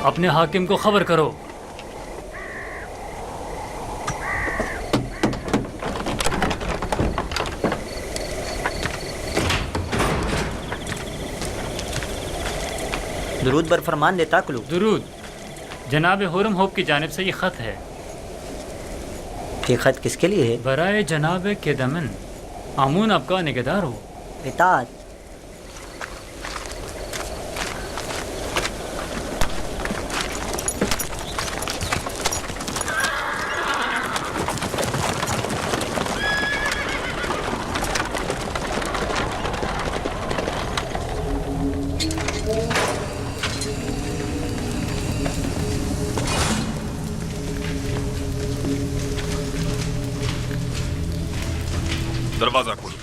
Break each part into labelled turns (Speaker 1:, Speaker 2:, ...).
Speaker 1: اپنے حاکم کو خبر کرو۔
Speaker 2: درود بر فرمان لیتا کلو۔
Speaker 1: درود۔ جناب حرم ہوپ کی جانب سے یہ خط ہے۔
Speaker 2: یہ خط کس کے لیے ہے؟
Speaker 1: برائے جناب کیدمن، آمون آپ کا نگہدار ہو۔
Speaker 2: اطاعت۔
Speaker 3: دروازہ کھولو۔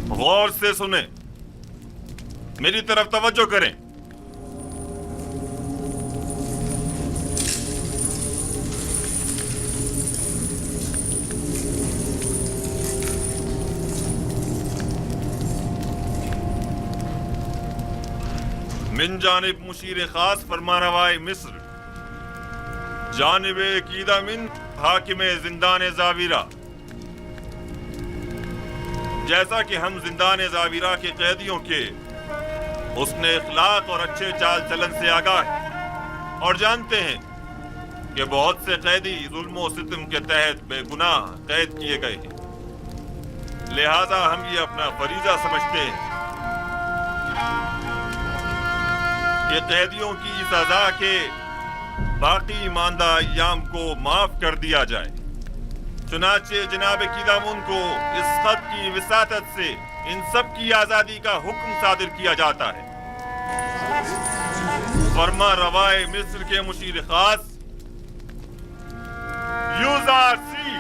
Speaker 3: غور سے سنیں، میری طرف توجہ کریں۔ من جانب مشیر خاص فرمانروائے مصر، جانب عقیدہ من حاکم زندان زاویرہ، جیسا کہ ہم زندان زاویرہ کے قیدیوں کے حسن اخلاق اور اچھے چال چلن سے آگاہ ہیں اور جانتے ہیں کہ بہت سے قیدی ظلم و ستم کے تحت بے گناہ قید کیے گئے ہیں، لہذا ہم یہ اپنا فریضہ سمجھتے ہیں کہ قیدیوں کی سزا کے باقی ماندہ ایام کو معاف کر دیا جائے۔ چنانچہ جناب کیدامون کو اس خط کی وساطت سے ان سب کی آزادی کا حکم صادر کیا جاتا ہے۔ فرما روائے مصر کے مشیر خاص یوزار سی۔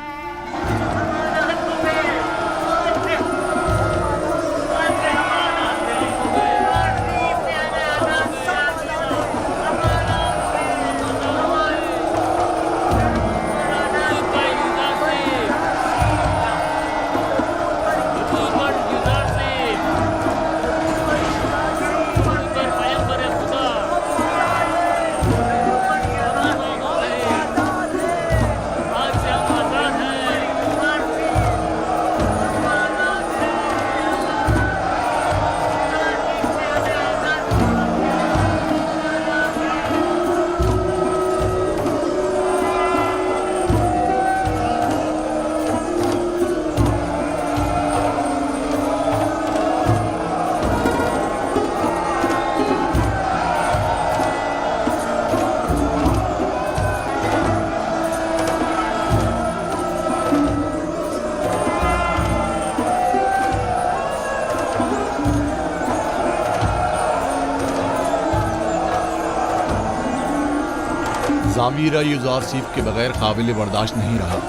Speaker 4: زاویرہ یوزارسیف کے بغیر قابل برداشت نہیں رہا۔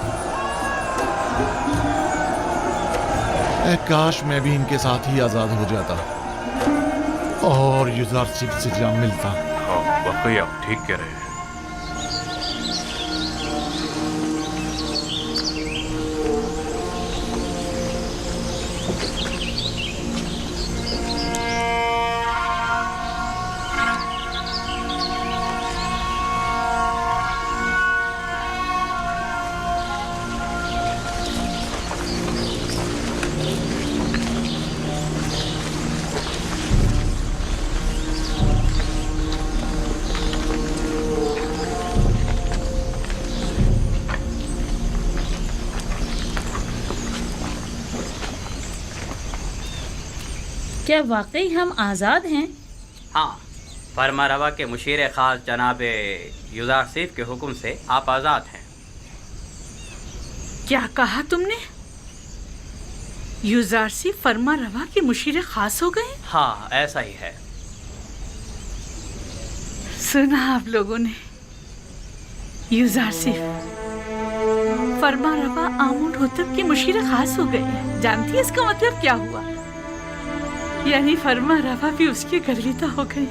Speaker 4: اے کاش میں بھی ان کے ساتھ ہی آزاد ہو جاتا اور یوزارسیف سے جا ملتا۔
Speaker 3: واقعی آپ ٹھیک کہہ رہے ہیں۔
Speaker 5: کیا واقعی ہم آزاد ہیں؟
Speaker 6: ہاں، فرما روا کے مشیر خاص جناب یوزارسیف کے حکم سے آپ آزاد ہیں۔
Speaker 5: کیا کہا تم نے؟ یوزارسیف فرما روا کے مشیر خاص ہو گئے؟
Speaker 6: ہاں، ایسا ہی ہے۔
Speaker 5: سنا آپ لوگوں نے، یوزارسیف فرما روا آمون ہوتب کے مشیر خاص ہو گئے۔ جانتی ہے اس کا مطلب کیا ہوا؟ یعنی فرما روا بھی اس کی گردیدہ ہو گئی۔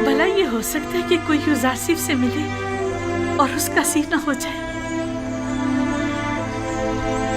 Speaker 5: بھلا یہ ہو سکتا ہے کہ کوئی یوزارسیف سے ملے اور اس کا سینہ ہو جائے؟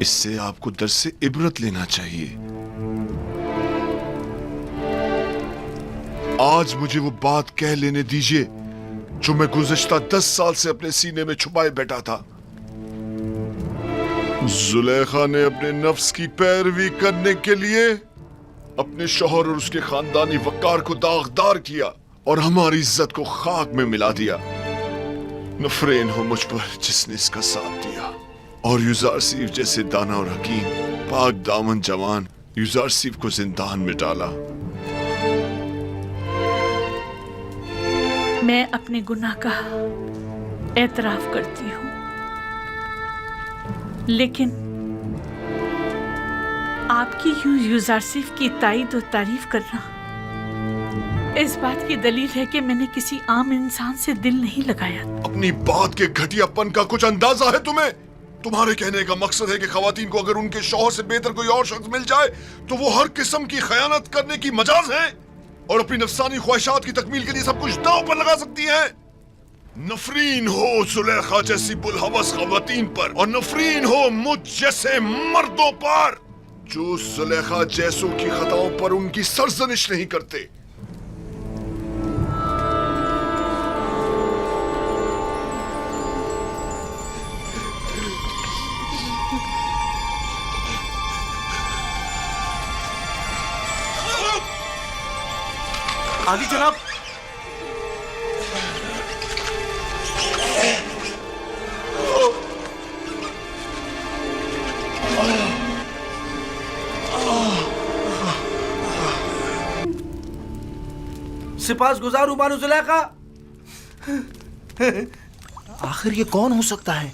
Speaker 7: اس سے آپ کو درس عبرت لینا چاہیے. آج مجھے وہ بات کہہ لینے دیجیے جو میں گزشتہ 10 سال سے اپنے سینے میں چھپائے بیٹھا تھا. زلیخا نے اپنے نفس کی پیروی کرنے کے لیے اپنے شوہر اور اس کے خاندانی وقار کو داغدار کیا اور ہماری عزت کو خاک میں ملا دیا. نفرین ہو مجھ پر جس نے اس کا ساتھ دیا. اور یوزارسیف جیسے دانا اور حکیم پاک دامن جوان یوزارسیف کو زندان میں ڈالا.
Speaker 5: میں اپنے گناہ کا اعتراف کرتی ہوں، لیکن آپ کی یوں یوزارسیف کی تائید و تعریف کرنا اس بات کی دلیل ہے کہ میں نے کسی عام انسان سے دل نہیں لگایا.
Speaker 7: اپنی بات کے گھٹیا پن کا کچھ اندازہ ہے تمہیں؟ تمہارے کہنے کا مقصد ہے کہ خواتین کو اگر ان کے شوہر سے بہتر کوئی اور شخص مل جائے تو وہ ہر قسم کی خیانت کرنے کی مجاز ہیں اور اپنی نفسانی خواہشات کی تکمیل کے لیے سب کچھ داؤ پر لگا سکتی ہیں. نفرین ہو زلیخا جیسی بلحوث خواتین پر اور نفرین ہو مجھ جیسے مردوں پر جو زلیخا جیسوں کی خطاؤں پر ان کی سرزنش نہیں کرتے.
Speaker 8: عالی جناب، سپاس گزار ہوں بانو زلیخا.
Speaker 2: آخر یہ کون ہو سکتا ہے؟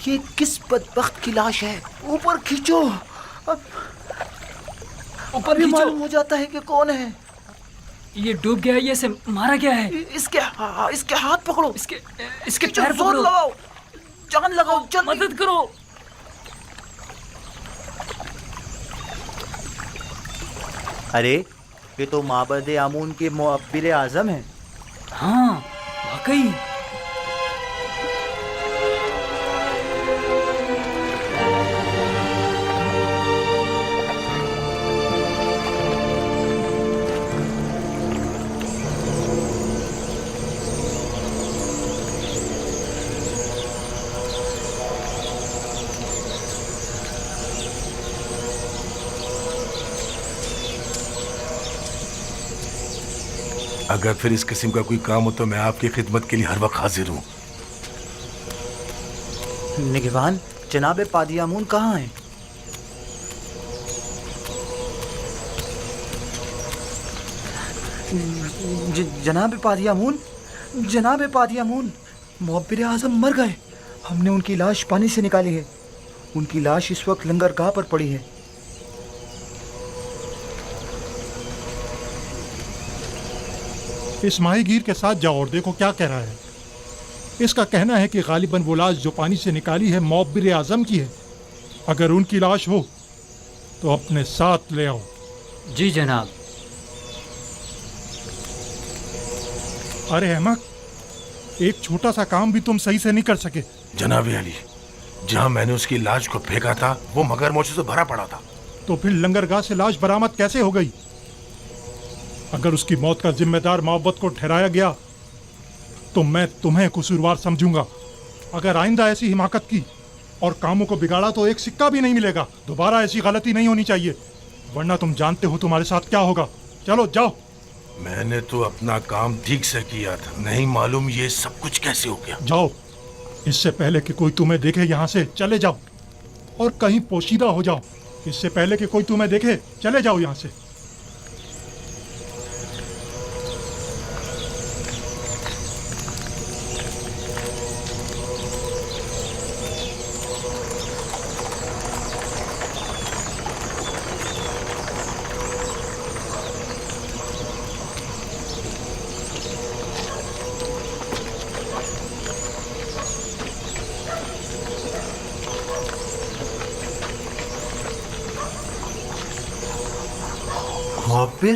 Speaker 2: یہ کس بدبخت کی لاش ہے؟ اوپر کھینچو، اوپر بھی معلوم ہو جاتا ہے کہ کون ہے.
Speaker 1: یہ ڈوب گیا ہے، یہ اسے مارا گیا ہے.
Speaker 2: اس کے ہاتھ پکڑو،
Speaker 1: اس کے پیر
Speaker 2: زور
Speaker 1: پکڑو،
Speaker 2: لگاؤ، جان لگاؤ، جلدی
Speaker 1: مدد کرو.
Speaker 2: ارے یہ تو معبد آمون کے معبر اعظم ہیں.
Speaker 1: ہاں واقعی.
Speaker 9: اگر پھر اس قسم کا کوئی کام ہو تو میں آپ کی خدمت کے لیے ہر وقت حاضر ہوں.
Speaker 2: نگہبان، جناب پادی آمون کہاں ہیں؟ جناب پادی آمون، جناب پادی آمون، معبر اعظم مر گئے. ہم نے ان کی لاش پانی سے نکالی ہے. ان کی لاش اس وقت لنگر گاہ پر پڑی ہے.
Speaker 10: اس ماہی گیر کے ساتھ جاؤ اور دیکھو کیا کہہ رہا ہے. اس کا کہنا ہے کہ غالباً وہ لاش جو پانی سے نکالی ہے معبر اعظم کی ہے. اگر ان کی لاش ہو تو اپنے ساتھ لے آؤ.
Speaker 1: جی جناب.
Speaker 10: ارے احمق، ایک چھوٹا سا کام بھی تم صحیح سے نہیں کر سکے.
Speaker 9: جناب علی، جہاں میں نے اس کی لاش کو پھینکا تھا وہ مگر موچوں سے بھرا پڑا تھا.
Speaker 10: تو پھر لنگرگاہ سے لاش برآمد کیسے ہو گئی؟ اگر اس کی موت کا ذمہ دار محبت کو ٹھہرایا گیا تو میں تمہیں قصوروار سمجھوں گا. اگر آئندہ ایسی حماقت کی اور کاموں کو بگاڑا تو ایک سکہ بھی نہیں ملے گا. دوبارہ ایسی غلطی نہیں ہونی چاہیے، ورنہ تم جانتے ہو تمہارے ساتھ کیا ہوگا. چلو جاؤ.
Speaker 9: میں نے تو اپنا کام ٹھیک سے کیا تھا، نہیں معلوم یہ سب کچھ کیسے ہو گیا.
Speaker 10: جاؤ، اس سے پہلے کہ کوئی تمہیں دیکھے یہاں سے چلے جاؤ، اور کہیں پوشیدہ ہو جاؤ. اس سے پہلے کہ کوئی تمہیں دیکھے چلے جاؤ یہاں سے.
Speaker 2: معبر،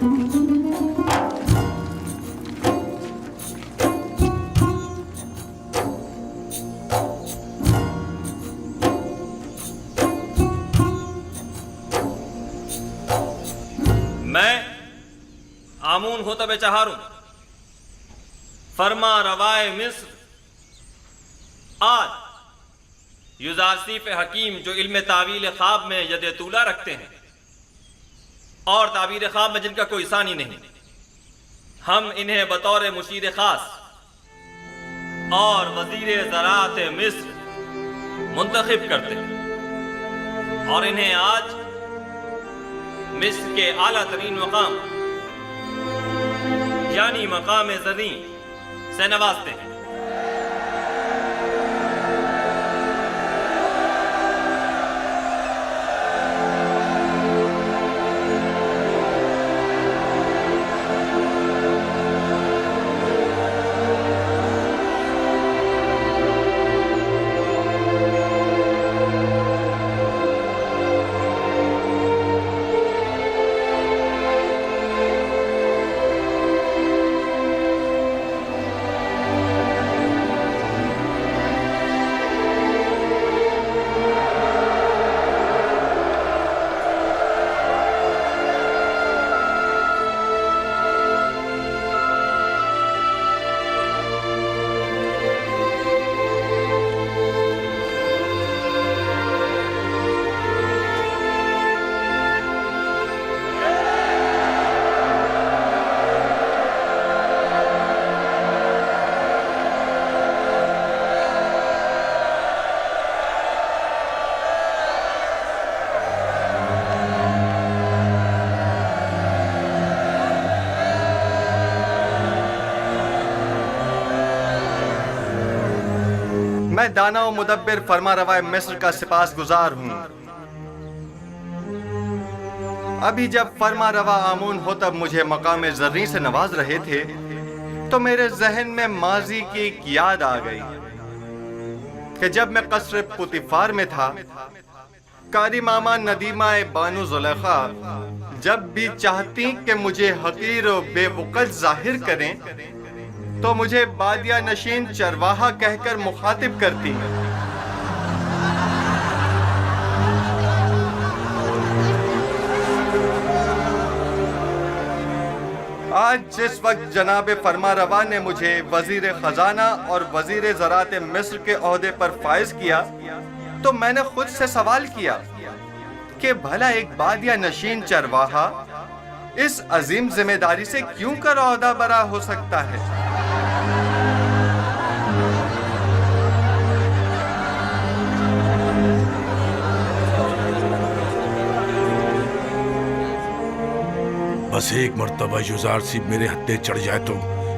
Speaker 11: میں آمون ہوتب چہارم فرما روائے مصر آج یوزارسیف حکیم جو علم تعویل خواب میں ید طولہ رکھتے ہیں اور تعبیر خواب میں جن کا کوئی ثانی نہیں، ہم انہیں بطور مشیر خاص اور وزیر زراعت مصر منتخب کرتے ہیں اور انہیں آج مصر کے اعلیٰ ترین مقام یعنی مقام زریں سے نوازتے ہیں۔
Speaker 12: میں دانا و مدبر فرما روائے مصر کا سپاس گزار ہوں۔ ابھی جب فرما روا آمون ہوتب مجھے مقام زریں سے نواز رہے تھے تو میرے ذہن میں ماضی کی ایک یاد آ گئی کہ جب میں قصر پوتیفار میں تھا، کاری ماما ندیمہ بانو زلیخا جب بھی چاہتی کہ مجھے حقیر و بے وقت ظاہر کریں تو مجھے بادیہ نشین چرواہا کہہ کر مخاطب کرتی ہیں۔ آج جس وقت جناب فرما روا نے مجھے وزیر خزانہ اور وزیر زراعت مصر کے عہدے پر فائز کیا تو میں نے خود سے سوال کیا کہ بھلا ایک بادیہ نشین چرواہا اس عظیم ذمہ داری سے کیوں کر عہدہ برا ہو سکتا ہے؟
Speaker 13: بس ایک مرتبہ یوزارسیف میرے ہتھے چڑھ جائے تو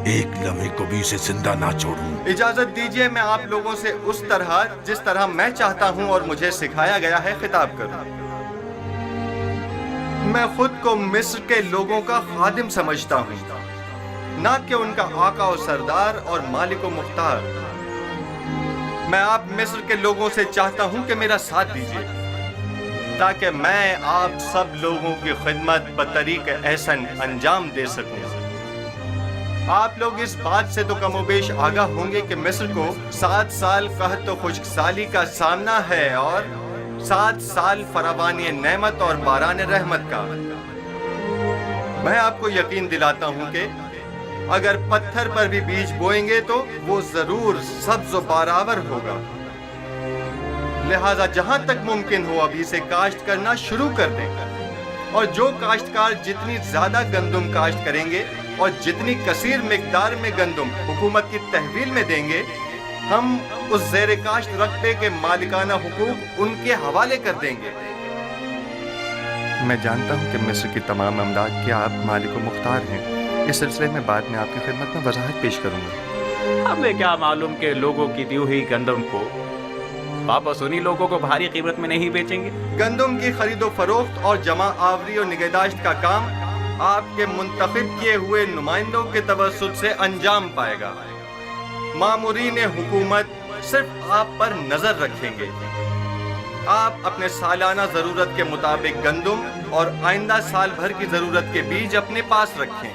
Speaker 13: ایک لمحے کو بھی اسے زندہ نہ چھوڑوں۔
Speaker 12: اجازت دیجئے میں آپ لوگوں سے اس طرح جس طرح میں چاہتا ہوں اور مجھے سکھایا گیا ہے خطاب کروں۔ میں خود کو مصر کے لوگوں کا خادم سمجھتا ہوں، نہ کہ ان کا آقا و سردار اور مالک و مختار۔ میں آپ مصر کے لوگوں سے چاہتا ہوں کہ میرا ساتھ دیجئے تاکہ میں آپ سب لوگوں کی خدمت بطریق احسن انجام دے سکوں۔ آپ لوگ اس بات سے تو کم و بیش آگاہ ہوں گے کہ مصر کو 7 سال قحط و خشک سالی کا سامنا ہے اور 7 سال فراوانی نعمت اور باران رحمت کا۔ میں آپ کو یقین دلاتا ہوں کہ اگر پتھر پر بھی بیج بوئیں گے تو وہ ضرور سبز و بارآور ہوگا۔ لہذا جہاں تک ممکن ہو ابھی سے کاشت کرنا شروع کر دیں، اور جو کاشتکار جتنی زیادہ گندم کاشت کریں گے اور جتنی کثیر مقدار میں گندم حکومت کی تحویل میں دیں گے، ہم اس زیر کاشت رقبے کے مالکانہ حقوق ان کے حوالے کر دیں گے۔ میں جانتا ہوں کہ مصر کی تمام املاک کے آپ مالک و مختار ہیں۔ اس سلسلے میں بعد میں آپ کی خدمت میں وضاحت پیش کروں گا۔
Speaker 6: ہمیں کیا معلوم کہ لوگوں کی دی ہوئی گندم کو واپس انہی لوگوں کو بھاری قیمت میں نہیں بیچیں گے۔
Speaker 12: گندم کی خرید و فروخت اور جمع آوری و نگہداشت کا کام آپ کے منتخب کیے ہوئے نمائندوں کے توسط سے انجام پائے گا۔ مامورین حکومت صرف آپ پر نظر رکھیں گے۔ آپ اپنے سالانہ ضرورت کے مطابق گندم اور آئندہ سال بھر کی ضرورت کے بیج اپنے پاس رکھیں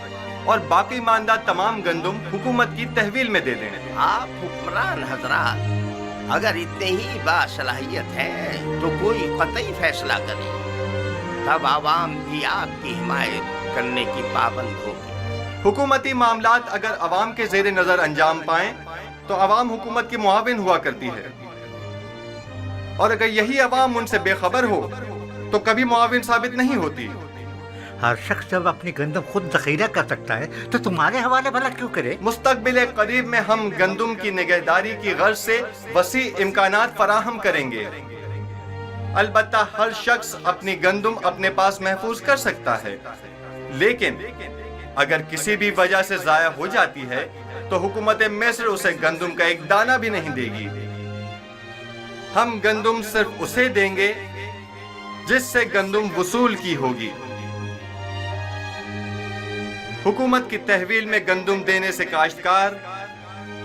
Speaker 12: اور باقی ماندہ تمام گندم حکومت کی تحویل میں دے دیں۔
Speaker 14: آپ حکمران حضرات اگر اتنے ہی باصلاحیت ہیں تو کوئی قطعی فیصلہ کریں، تب عوام بھی آپ کی حمایت کرنے کی پابند ہوگی۔
Speaker 12: حکومتی معاملات اگر عوام کے زیر نظر انجام پائیں تو عوام حکومت کی معاون ہوا کرتی ہے، اور اگر یہی عوام ان سے بے خبر ہو تو کبھی معاون ثابت نہیں ہوتی۔
Speaker 15: ہر شخص جب اپنی گندم خود ذخیرہ کر سکتا ہے تو تمہارے حوالے بھلا کیوں کرے؟
Speaker 12: مستقبل قریب میں ہم گندم کی نگہداری کی غرض سے وسیع امکانات فراہم کریں گے۔ البتہ ہر شخص اپنی گندم اپنے پاس محفوظ کر سکتا ہے، لیکن اگر کسی بھی وجہ سے ضائع ہو جاتی ہے تو حکومت مصر اسے گندم کا ایک دانہ بھی نہیں دے گی۔ ہم گندم صرف اسے دیں گے جس سے گندم وصول کی ہوگی۔ حکومت کی تحویل میں گندم دینے سے کاشتکار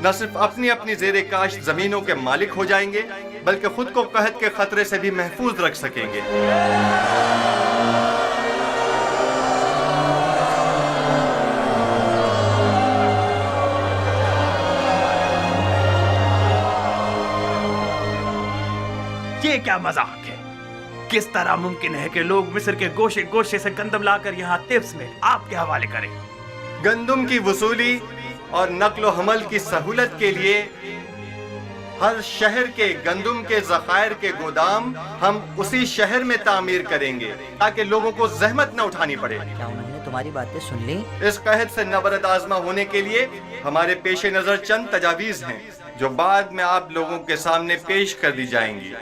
Speaker 12: نہ صرف اپنی زیر کاشت زمینوں کے مالک ہو جائیں گے بلکہ خود کو قحط کے خطرے سے بھی محفوظ رکھ سکیں گے۔
Speaker 6: یہ کیا مذاق ہے؟ کس طرح ممکن ہے کہ لوگ مصر کے گوشے گوشے سے گندم لا کر یہاں طفس میں آپ کے حوالے کریں؟
Speaker 12: گندم کی وصولی اور نقل و حمل کی سہولت کے لیے ہر شہر کے گندم کے ذخائر کے گودام ہم اسی شہر میں تعمیر کریں گے تاکہ لوگوں کو زحمت نہ اٹھانی پڑے۔
Speaker 15: کیا انہوں نے تمہاری باتیں سن لی؟
Speaker 12: اس قحط سے نبرد آزما ہونے کے لیے ہمارے پیش نظر چند تجاویز ہیں جو بعد میں آپ لوگوں کے سامنے پیش کر دی جائیں گی۔